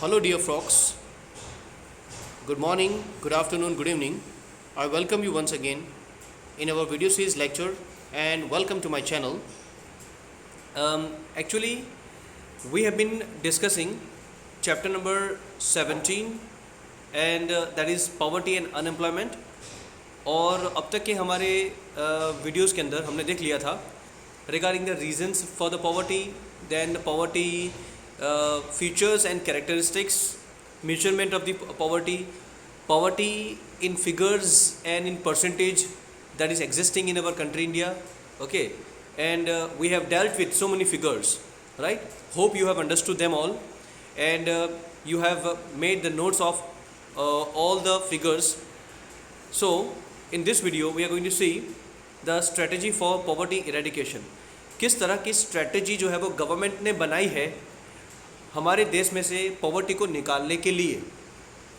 Hello, dear folks. Good morning, good afternoon, good evening. I welcome you once again in our video series lecture and welcome to my channel. Actually, we have been discussing chapter number 17 and that is poverty and unemployment. और अब तक के हमारे videos के अंदर हमने देख लिया था regarding the reasons for the poverty, then poverty features and characteristics, measurement of the poverty in figures and in percentage that is existing in our country India. Okay, and we have dealt with so many figures, right? Hope you have understood them all and you have made the notes of all the figures. So in this video we are going to see the strategy for poverty eradication. किस तरह की strategy जो है वो government ने बनाई है हमारे देश में से पॉवर्टी को निकालने के लिए.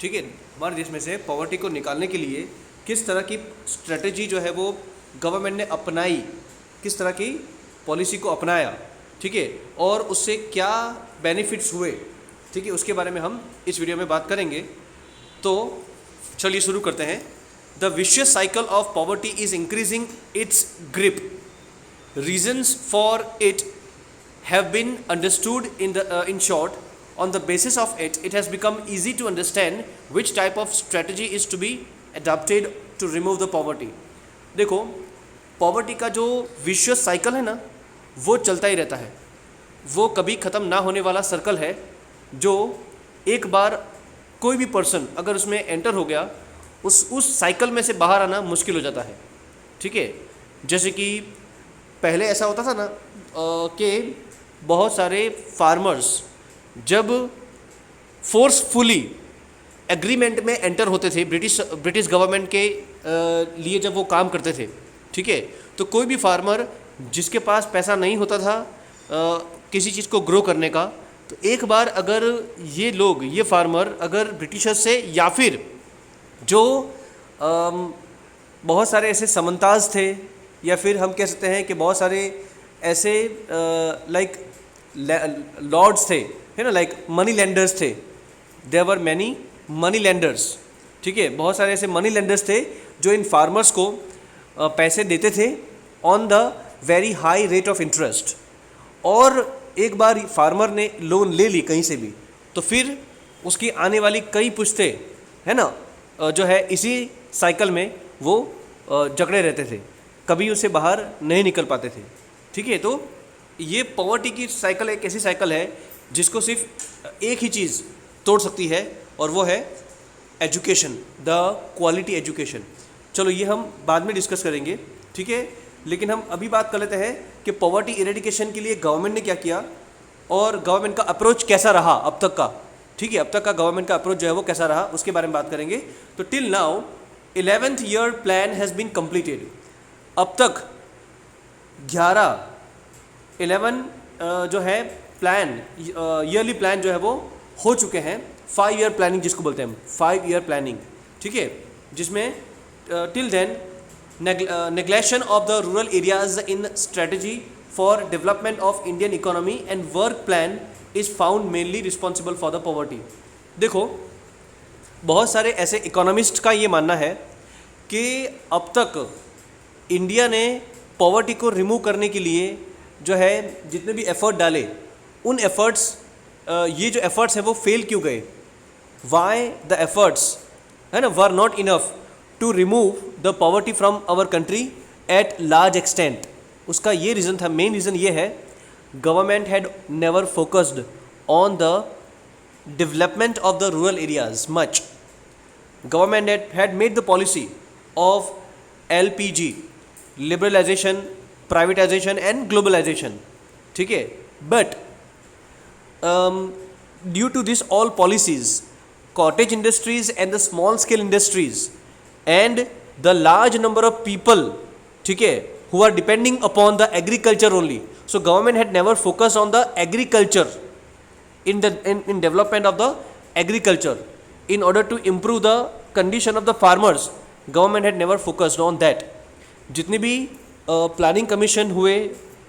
ठीक है, हमारे देश में से पॉवर्टी को निकालने के लिए किस तरह की स्ट्रेटजी जो है वो गवर्नमेंट ने अपनाई, किस तरह की पॉलिसी को अपनाया. ठीक है, और उससे क्या बेनिफिट्स हुए. ठीक है, उसके बारे में हम इस वीडियो में बात करेंगे. तो चलिए शुरू करते हैं. The vicious cycle of poverty is increasing its grip. Reasons for it have been understood in short. On the basis of it, it has become easy to understand which type of strategy is to be adopted to remove the poverty. देखो, poverty का जो vicious cycle है ना, वो चलता ही रहता है. वो कभी ख़त्म ना होने वाला सर्कल है जो एक बार कोई भी पर्सन अगर उसमें एंटर हो गया उस साइकिल में से बाहर आना मुश्किल हो जाता है. ठीक है, जैसे कि पहले ऐसा होता था ना कि बहुत सारे फार्मर्स जब फोर्सफुली एग्रीमेंट में एंटर होते थे ब्रिटिश गवर्नमेंट के लिए जब वो काम करते थे. ठीक है, तो कोई भी फार्मर जिसके पास पैसा नहीं होता था किसी चीज़ को ग्रो करने का, तो एक बार अगर ये फार्मर अगर ब्रिटिशर्स से या फिर जो बहुत सारे ऐसे समंताज थे या फिर हम कह सकते हैं कि बहुत सारे ऐसे लाइक लॉर्ड्स थे, है ना, लाइक मनी लेंडर्स थे. There were many money lenders. ठीक है, बहुत सारे ऐसे मनी लेंडर्स थे जो इन फार्मर्स को पैसे देते थे on the very high rate of interest. और एक बार फार्मर ने लोन ले ली कहीं से भी, तो फिर उसकी आने वाली कई पुश्तें, है ना, जो है इसी साइकिल में वो जकड़े रहते थे, कभी उससे बाहर नहीं निकल पाते थे. ठीक है, तो ये पॉवर्टी की साइकिल एक ऐसी साइकिल है जिसको सिर्फ एक ही चीज़ तोड़ सकती है और वो है एजुकेशन, द क्वालिटी एजुकेशन. चलो ये हम बाद में डिस्कस करेंगे. ठीक है, लेकिन हम अभी बात कर लेते हैं कि पॉवर्टी इरेडिकेशन के लिए गवर्नमेंट ने क्या किया और गवर्नमेंट का अप्रोच कैसा रहा अब तक का. ठीक है, अब तक का गवर्नमेंट का अप्रोच जो है वो कैसा रहा उसके बारे में बात करेंगे. तो till now 11th year plan has been completed. अब तक 11 जो है प्लान, ईयरली प्लान जो है वो हो चुके हैं. 5 ईयर प्लानिंग जिसको बोलते हैं, 5 ईयर प्लानिंग. ठीक है, जिसमें till then neglection of the rural areas in strategy for development of Indian economy and work plan is found mainly responsible for the poverty. देखो, बहुत सारे ऐसे इकोनॉमिस्ट का ये मानना है कि अब तक इंडिया ने पॉवर्टी को रिमूव करने के लिए जो है जितने भी एफ़र्ट डाले, उन एफ़र्ट्स ये जो एफ़र्ट्स हैं वो फेल क्यों गए. वाई द एफ़र्ट्स, है ना, were not enough to remove the poverty from our country at large extent. उसका ये रीज़न था, मेन रीज़न ये है, government had never focused on the development of the rural areas much. Government had made the policy of LPG, liberalisation, privatisation and globalisation. ठीक है, but due to this all policies, cottage industries and the small scale industries and the large number of people, ठीक है, who are depending upon the agriculture only. So government had never focused on the agriculture in development of the agriculture in order to improve the condition of the farmers. Government had never focused on that. जितने भी planning commission हुए,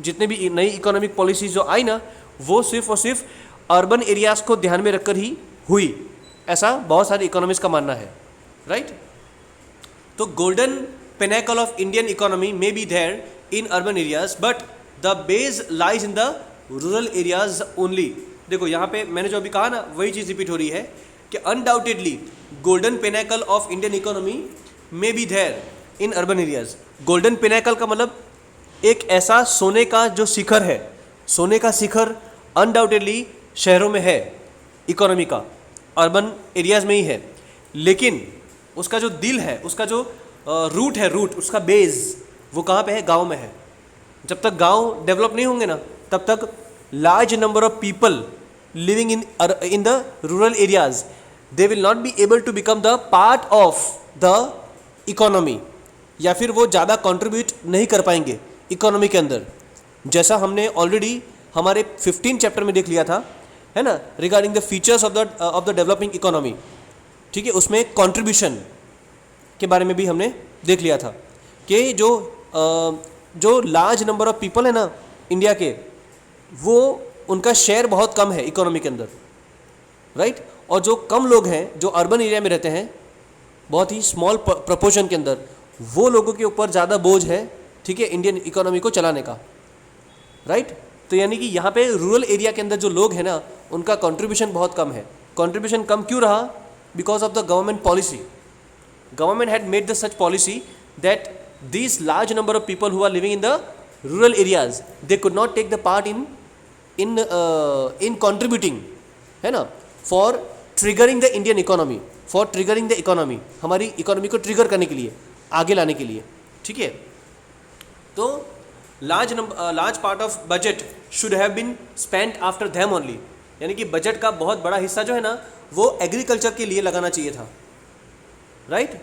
जितने भी नई economic policies जो आई ना, वो सिर्फ और सिर्फ अर्बन एरियाज़ को ध्यान में रखकर ही हुई, ऐसा बहुत सारे इकोनॉमिस्ट का मानना है, राइट। तो golden pinnacle of Indian economy may be there in urban areas but the base lies in the rural areas only. देखो यहाँ पे मैंने जो अभी कहा ना वही चीज़ रिपीट हो रही है कि undoubtedly golden pinnacle of Indian economy may be there in urban areas. Golden pinnacle का मतलब एक ऐसा सोने का जो शिखर है, सोने का शिखर अनडाउटेडली शहरों में है, इकोनॉमी का अर्बन एरियाज में ही है, लेकिन उसका जो दिल है, उसका जो रूट है, रूट उसका बेस वो कहाँ पे है? गांव में है। जब तक गांव डेवलप नहीं होंगे ना तब तक large number of people living in the rural areas they will not be able to become the part of the economy, या फिर वो ज़्यादा कंट्रीब्यूट नहीं कर पाएंगे इकोनॉमी के अंदर, जैसा हमने ऑलरेडी हमारे 15 चैप्टर में देख लिया था, है ना, regarding the features of the developing economy. ठीक है, उसमें कंट्रीब्यूशन के बारे में भी हमने देख लिया था कि जो लार्ज नंबर ऑफ पीपल है ना इंडिया के, वो उनका शेयर बहुत कम है इकोनॉमी के अंदर, राइट। और जो कम लोग हैं जो अर्बन एरिया में रहते हैं, बहुत ही स्मॉल प्रपोर्शन के अंदर, वो लोगों के ऊपर ज़्यादा बोझ है, ठीक है, इंडियन इकोनॉमी को चलाने का, राइट। तो यानी कि यहाँ पे रूरल एरिया के अंदर जो लोग हैं ना उनका कंट्रीब्यूशन बहुत कम है। कंट्रीब्यूशन कम क्यों रहा? Because of the government policy. Government had made the such policy that these large number of people who are living in the rural areas they could not take the part in contributing, है ना, for triggering the Indian economy, for triggering the economy, हमारी economy को trigger करने के लिए, आगे लाने के लिए, ठीक है। तो large part of budget should have been spent after them only, यानी कि बजट का बहुत बड़ा हिस्सा जो है ना वो एग्रीकल्चर के लिए लगाना चाहिए था, राइट।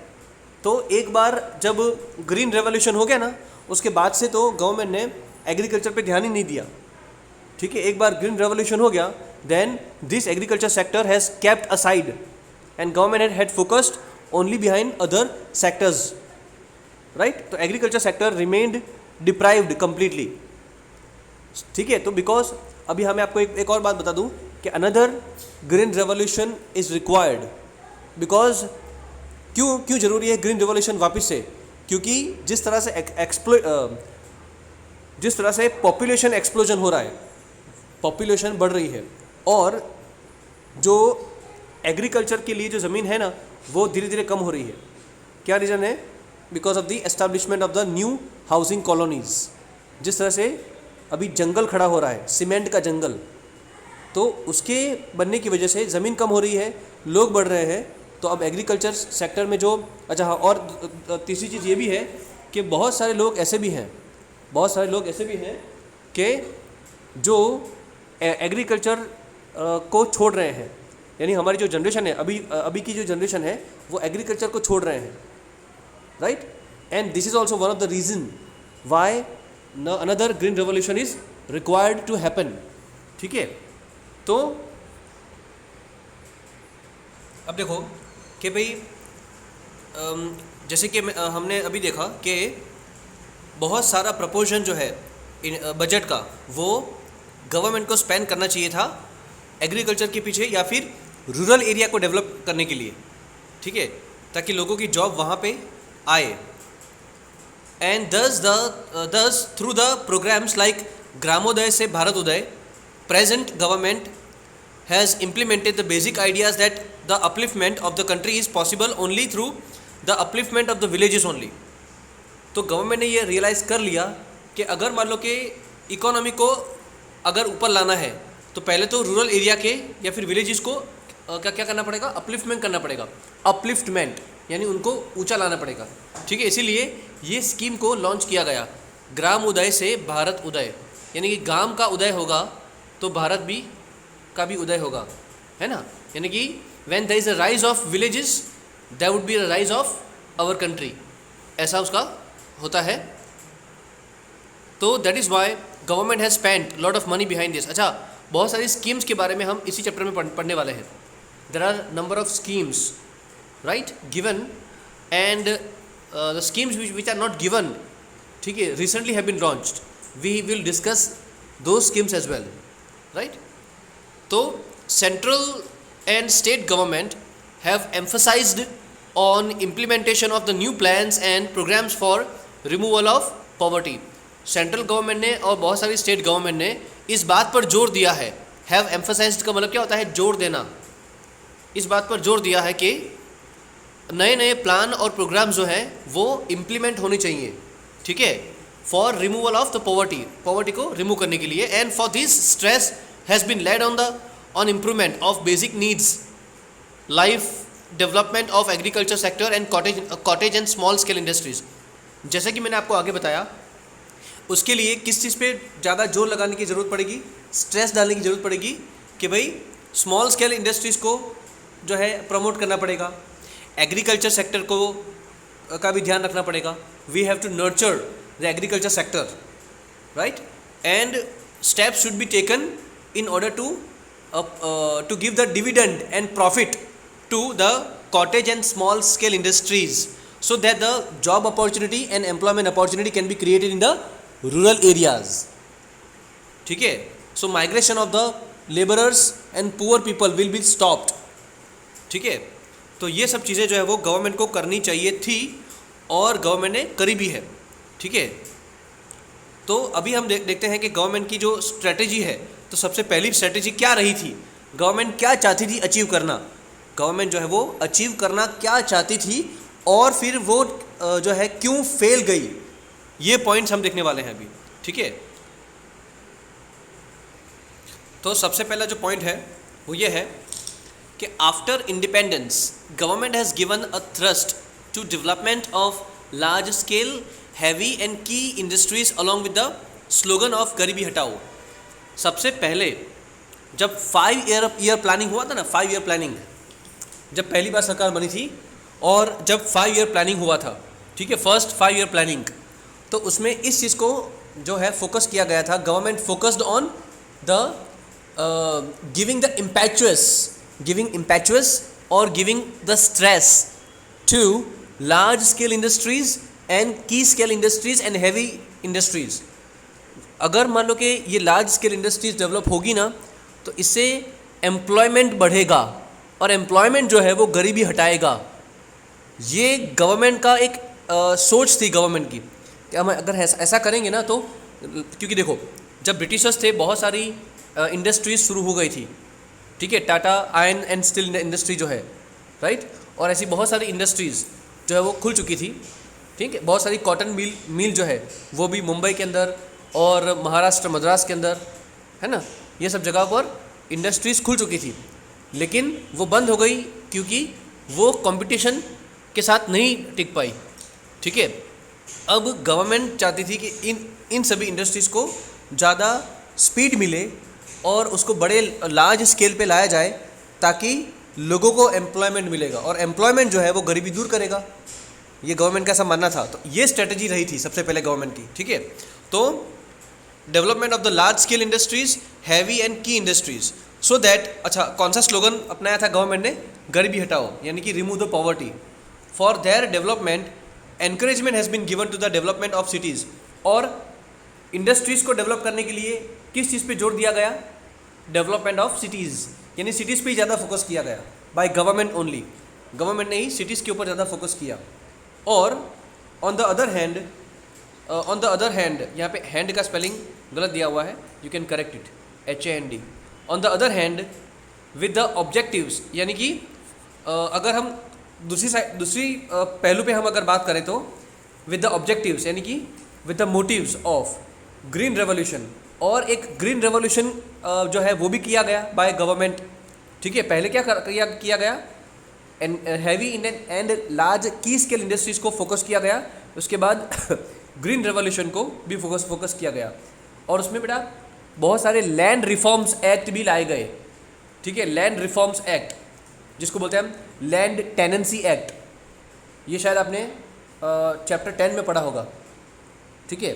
तो एक बार जब ग्रीन रेवोल्यूशन हो गया ना उसके बाद से तो गवर्नमेंट ने एग्रीकल्चर पे ध्यान ही नहीं दिया, ठीक है। एक बार ग्रीन रेवोल्यूशन हो गया then this agriculture sector has kept aside and government had focused only behind other sectors, right. तो agriculture sector remained deprived completely, ठीक है। तो बिकॉज अभी हमें आपको एक और बात बता दूं कि another green revolution is required, because क्यों जरूरी है ग्रीन रिवॉल्यूशन वापस से? क्योंकि जिस तरह से पॉपुलेशन एक्सप्लोजन हो रहा है, पॉपुलेशन बढ़ रही है, और जो एग्रीकल्चर के लिए जो ज़मीन है ना वो धीरे धीरे कम हो रही है। क्या रीज़न है? Because of the establishment of the new housing colonies. जिस तरह से अभी जंगल खड़ा हो रहा है, सीमेंट का जंगल, तो उसके बनने की वजह से ज़मीन कम हो रही है, लोग बढ़ रहे हैं। तो अब एग्रीकल्चर सेक्टर में जो, अच्छा हाँ, और तीसरी चीज़ ये भी है कि बहुत सारे लोग ऐसे भी हैं कि जो एग्रीकल्चर को छोड़ रहे हैं, यानी हमारी जो जनरेशन है अभी की जो जनरेशन है वो एग्रीकल्चर को छोड़ रहे हैं, right. And this is also one of the reason why another green revolution is required to happen, ठीक है। तो अब देखो कि भाई जैसे कि हमने अभी देखा कि बहुत सारा प्रपोर्शन जो है बजट का वो गवर्नमेंट को स्पेंड करना चाहिए था एग्रीकल्चर के पीछे या फिर रूरल एरिया को डेवलप करने के लिए, ठीक है, ताकि लोगों की जॉब वहाँ पे आए। And this through the programs like Gramodaya से Bharatodaya, present government has implemented the basic ideas that the upliftment of the country is possible only through the upliftment of the villages only। तो गवर्नमेंट ने ये realise कर लिया कि अगर मान लो कि इकोनॉमी को अगर ऊपर लाना है तो पहले तो रूरल एरिया के या फिर विलेजेस को क्या करना पड़ेगा? अपलिफ्टमेंट करना पड़ेगा। अपलिफ्टमेंट यानी उनको ऊंचा लाना पड़ेगा, ठीक है। इसीलिए ये स्कीम को लॉन्च किया गया, ग्राम उदय से भारत उदय, यानी कि गांव का उदय होगा तो भारत भी का भी उदय होगा, है ना। यानी कि when there is a rise of villages there would be a rise of our country, ऐसा उसका होता है। तो that is why government has spent lot of money behind this. अच्छा, बहुत सारी स्कीम्स के बारे में हम इसी चैप्टर में पढ़ने वाले हैं। There are number of schemes, right, given, and the schemes which are not given, ठीक है, recently have been launched, we will discuss दो स्कीम्स एज वेल, राइट। तो central and state government have emphasized on implementation of the new plans and programs for removal of poverty. Central government ने और बहुत सारी state government ने इस बात पर जोर दिया है, हैव एम्फसाइज्ड का मतलब क्या होता है, जोर देना, इस बात पर जोर दिया है कि नए नए प्लान और प्रोग्राम जो हैं वो इम्प्लीमेंट होने चाहिए, ठीक है, for removal of the poverty को रिमूव करने के लिए. And for this stress has been laid on improvement of basic needs, life development of agriculture sector and cottage and small scale industries. जैसे कि मैंने आपको आगे बताया, उसके लिए किस चीज़ पे ज़्यादा जोर लगाने की ज़रूरत पड़ेगी, स्ट्रेस डालने की ज़रूरत पड़ेगी कि भाई स्मॉल स्केल इंडस्ट्रीज़ को जो है प्रमोट करना पड़ेगा, एग्रीकल्चर सेक्टर को का भी ध्यान रखना पड़ेगा. We have to nurture the agriculture sector, right, and steps should be taken in order to give the dividend and profit to the cottage and small scale industries so that the job opportunity and employment opportunity can be created in the rural areas. ठीक है, so migration of the laborers and poor people will be stopped. ठीक है, तो ये सब चीज़ें जो है वो गवर्नमेंट को करनी चाहिए थी और गवर्नमेंट ने करी भी है. ठीक है, तो अभी हम देखते हैं कि गवर्नमेंट की जो स्ट्रेटेजी है, तो सबसे पहली स्ट्रेटेजी क्या रही थी, गवर्नमेंट क्या चाहती थी अचीव करना, गवर्नमेंट जो है वो अचीव करना क्या चाहती थी और फिर वो जो है क्यों फेल गई, ये पॉइंट्स हम देखने वाले हैं अभी. ठीक है, तो सबसे पहला जो पॉइंट है वो ये है कि after independence government has given a thrust to development of large scale heavy and key industries along with the slogan of गरीबी हटाओ. सबसे पहले जब 5 ईयर प्लानिंग हुआ था ना, 5 ईयर प्लानिंग, जब पहली बार सरकार बनी थी और जब 5 ईयर प्लानिंग हुआ था, ठीक है, फर्स्ट 5 ईयर प्लानिंग, तो उसमें इस चीज़ को जो है फोकस किया गया था. Government focused on the giving impetus और giving the stress to large scale industries and key scale industries and heavy industries. अगर मान लो कि ये लार्ज स्केल इंडस्ट्रीज डेवलप होगी ना, तो इससे एम्प्लॉयमेंट बढ़ेगा और एम्प्लॉयमेंट जो है वो गरीबी हटाएगा. ये गवर्नमेंट का एक सोच थी गवर्नमेंट की कि हम अगर ऐसा करेंगे ना, तो क्योंकि देखो जब ब्रिटिशर्स थे बहुत सारी इंडस्ट्रीज शुरू हो गई थी. ठीक है, Tata iron and steel industry जो है, राइट, और ऐसी बहुत सारी इंडस्ट्रीज़ जो है वो खुल चुकी थी. ठीक है, बहुत सारी कॉटन मिल जो है वो भी मुंबई के अंदर और महाराष्ट्र मद्रास के अंदर है ना, ये सब जगह पर इंडस्ट्रीज़ खुल चुकी थी, लेकिन वो बंद हो गई क्योंकि वो कंपटीशन के साथ नहीं टिक पाई. ठीक है, अब गवर्नमेंट चाहती थी कि इन सभी इंडस्ट्रीज़ को ज़्यादा स्पीड मिले और उसको बड़े लार्ज स्केल पे लाया जाए ताकि लोगों को एम्प्लॉयमेंट मिलेगा और एम्प्लॉयमेंट जो है वो गरीबी दूर करेगा. ये गवर्नमेंट का ऐसा मानना था, तो ये स्ट्रेटजी रही थी सबसे पहले गवर्नमेंट की. ठीक है, तो development of the large scale industries, heavy and key industries, so that, अच्छा कौन सा स्लोगन अपनाया था गवर्नमेंट ने, गरीबी हटाओ, यानी कि remove the poverty. For their development encouragement has been given to the development of cities. और इंडस्ट्रीज़ को डेवलप करने के लिए किस चीज़ पे जोर दिया गया, डेवलपमेंट ऑफ सिटीज़, यानी सिटीज़ पे ही ज़्यादा फोकस किया गया बाय गवर्नमेंट ओनली. गवर्नमेंट ने ही सिटीज़ के ऊपर ज़्यादा फोकस किया. और ऑन द अदर हैंड यहाँ पे हैंड का स्पेलिंग गलत दिया हुआ है, you can correct it, HAND. On the other hand with the objectives, यानी कि अगर हम दूसरी पहलू पे हम अगर बात करें तो विद द ऑब्जेक्टिव्स, यानी कि with the motives of green revolution. और एक ग्रीन रेवोल्यूशन जो है वो भी किया गया बाय गवर्नमेंट. ठीक है, पहले क्या किया गया, हैवी एंड लार्ज की स्केल इंडस्ट्रीज़ को फोकस किया गया, उसके बाद ग्रीन रेवोल्यूशन को भी फोकस किया गया. और उसमें बेटा बहुत सारे लैंड रिफॉर्म्स एक्ट भी लाए गए. ठीक है, लैंड रिफॉर्म्स एक्ट जिसको बोलते हैं हम लैंड टेनेंसी एक्ट, ये शायद आपने चैप्टर 10 में पढ़ा होगा. ठीक है,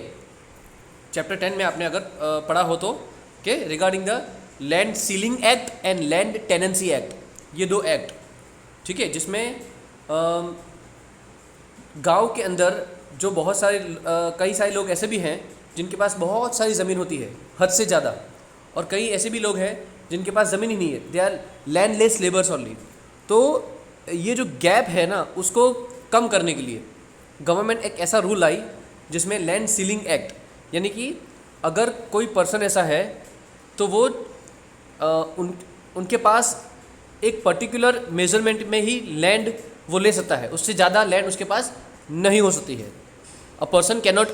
चैप्टर 10 में आपने अगर पढ़ा हो तो कि regarding the land ceiling act and land tenancy act, ये 2 एक्ट. ठीक है, जिसमें गांव के अंदर जो बहुत सारे कई सारे लोग ऐसे भी हैं जिनके पास बहुत सारी ज़मीन होती है, हद से ज़्यादा, और कई ऐसे भी लोग हैं जिनके पास ज़मीन ही नहीं है, they are landless labours only. तो ये जो गैप है ना, उसको कम करने के लिए गवर्नमेंट एक ऐसा रूल आई जिसमें लैंड सीलिंग एक्ट, यानी कि अगर कोई पर्सन ऐसा है तो वो उनके पास एक पर्टिकुलर मेजरमेंट में ही लैंड वो ले सकता है, उससे ज़्यादा लैंड उसके पास नहीं हो सकती है। A person cannot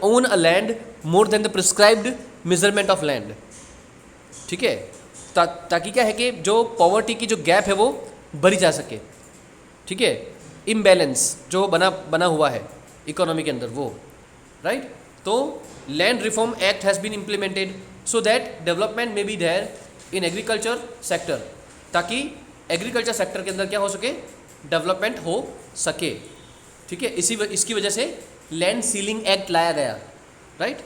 own a land more than the prescribed measurement of land. ठीक है, ताकि क्या है कि जो पॉवर्टी की जो गैप है वो भरी जा सके। ठीक है, इम्बैलेंस जो बना हुआ है इकोनॉमी के अंदर वो, राइट। तो land reform act has been implemented so that development में be there in agriculture sector, ताकि एग्रीकल्चर सेक्टर के अंदर क्या हो सके, डेवलपमेंट हो सके। ठीक है, इसकी वजह से लैंड सीलिंग एक्ट लाया गया, right,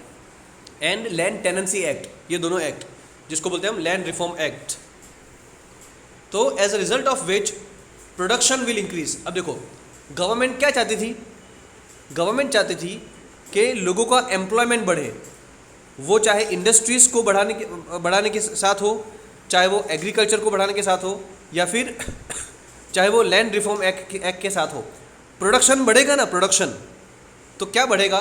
and land tenancy act, ये दोनों एक्ट जिसको बोलते हैं हम लैंड रिफॉर्म एक्ट। तो as a result of which production will increase. अब देखो गवर्नमेंट क्या चाहती थी, गवर्नमेंट चाहती थी कि लोगों का एम्प्लॉयमेंट बढ़े, वो चाहे इंडस्ट्रीज़ को बढ़ाने के साथ हो, चाहे वो एग्रीकल्चर को बढ़ाने के साथ हो, या फिर चाहे वो लैंड रिफॉर्म एक्ट के साथ हो। प्रोडक्शन बढ़ेगा ना, प्रोडक्शन तो क्या बढ़ेगा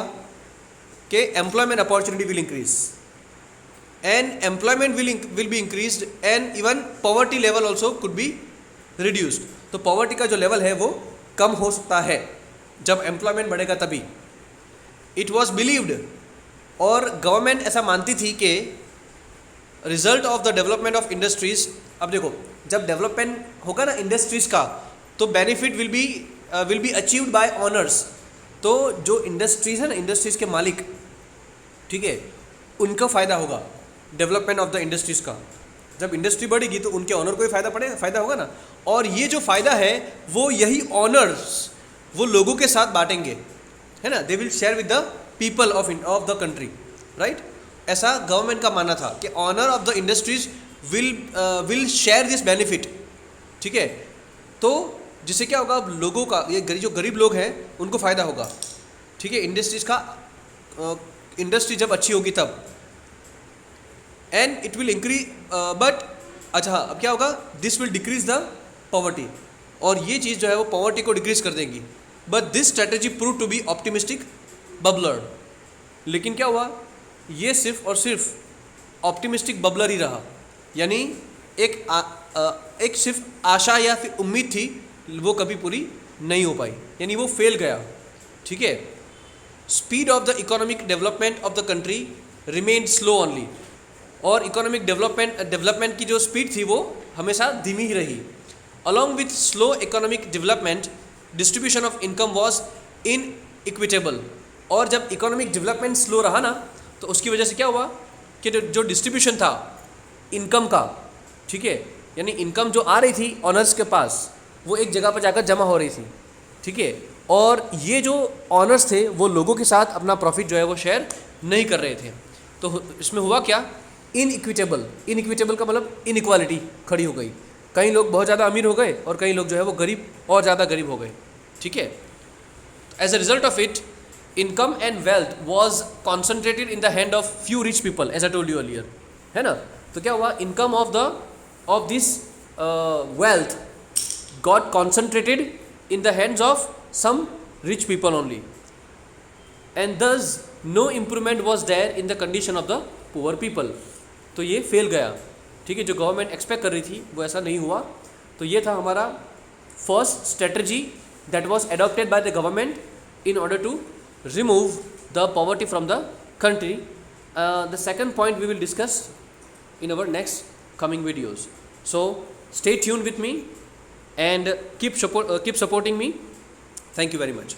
कि employment opportunity will increase and employment will be increased and even poverty level also could be reduced. तो पॉवर्टी का जो लेवल है वो कम हो सकता है जब एम्प्लॉयमेंट बढ़ेगा तभी। इट वॉज बिलीव्ड, और गवर्नमेंट ऐसा मानती थी कि result of the development of industries. अब देखो जब डेवलपमेंट होगा ना इंडस्ट्रीज़ का, तो benefit will be achieved by honours. तो जो इंडस्ट्रीज़ है ना, इंडस्ट्रीज़ के मालिक, ठीक है, उनका फ़ायदा होगा डेवलपमेंट ऑफ द इंडस्ट्रीज़ का। जब इंडस्ट्री बढ़ेगी तो उनके ऑनर को ही फ़ायदा होगा ना, और ये जो फ़ायदा है वो यही ऑनर्स वो लोगों के साथ बांटेंगे, है ना, they will share with the people of the country, right. ऐसा गवर्नमेंट का मानना था कि owner of the industries will share this benefit. ठीक है, तो जिससे क्या होगा, लोगों का, ये जो गरीब लोग हैं उनको फ़ायदा होगा। ठीक है, इंडस्ट्री जब अच्छी होगी तब, and it will increase, but अच्छा अब क्या होगा, this will decrease the poverty, और ये चीज़ जो है वो पॉवर्टी को डिक्रीज कर देंगी। But this strategy prove to be optimistic bubbler. लेकिन क्या हुआ, ये सिर्फ और सिर्फ ऑप्टिमिस्टिक बबलर ही रहा, यानी एक सिर्फ आशा या फिर उम्मीद थी, वो कभी पूरी नहीं हो पाई, यानी वो फेल गया। ठीक है, speed of the economic development of the country remained slow only, और इकोनॉमिक डेवलपमेंट की जो स्पीड थी वो हमेशा धीमी ही रही। Along with slow economic development distribution of income was inequitable, और जब इकोनॉमिक डेवलपमेंट स्लो रहा ना, तो उसकी वजह से क्या हुआ कि जो डिस्ट्रीब्यूशन था इनकम का, ठीक है, यानी इनकम जो आ रही थी ऑनर्स के पास, वो एक जगह पर जाकर जमा हो रही थी। ठीक है, और ये जो ऑनर्स थे वो लोगों के साथ अपना प्रॉफिट जो है वो शेयर नहीं कर रहे थे। तो इसमें हुआ क्या, इनइक्विटेबल का मतलब इनइक्वालिटी खड़ी हो गई। कई लोग बहुत ज़्यादा अमीर हो गए और कई लोग जो है वो गरीब और ज़्यादा गरीब हो गए। ठीक है, as a result of it income and wealth was concentrated in the hand of few rich people, as I told you earlier, है ना। तो क्या हुआ, income of this wealth got concentrated in the hands of some rich people only, and this no improvement was there in the condition of the poor people. तो ये fail गया। ठीक है, जो गवर्नमेंट एक्सपेक्ट कर रही थी वो ऐसा नहीं हुआ। तो ये था हमारा first strategy that was adopted by the government in order to remove the poverty from the country. The second point we will discuss in our next coming videos. So stay tuned with me and keep supporting me. Thank you very much.